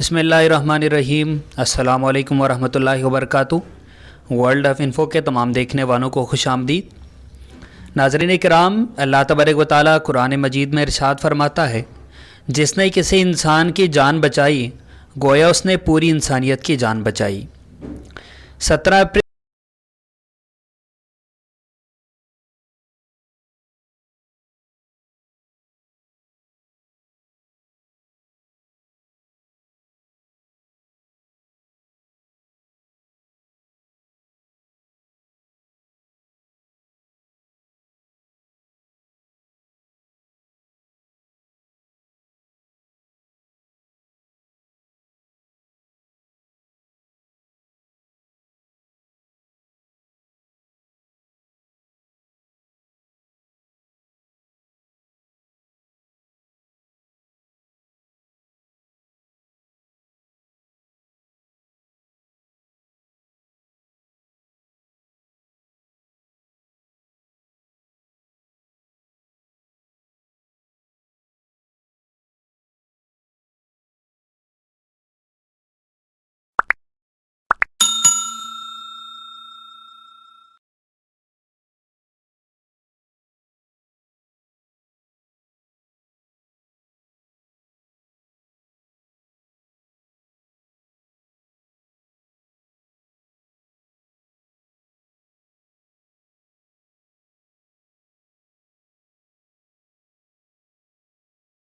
बिस्मिल्लाहिर्रहमानिर्रहीम। अस्सलामु अलैकुम वरहमतुल्लाहि वबरकातुहू। वर्ल्ड ऑफ इन्फ़ो के तमाम देखने वालों को खुश आमदीद। नाज़रीन किराम, अल्लाह तबारक व तआला कुरान मजीद में इरशाद फरमाता है, जिसने किसी इंसान की जान बचाई गोया उसने पूरी इंसानियत की जान बचाई। 17 अप्रैल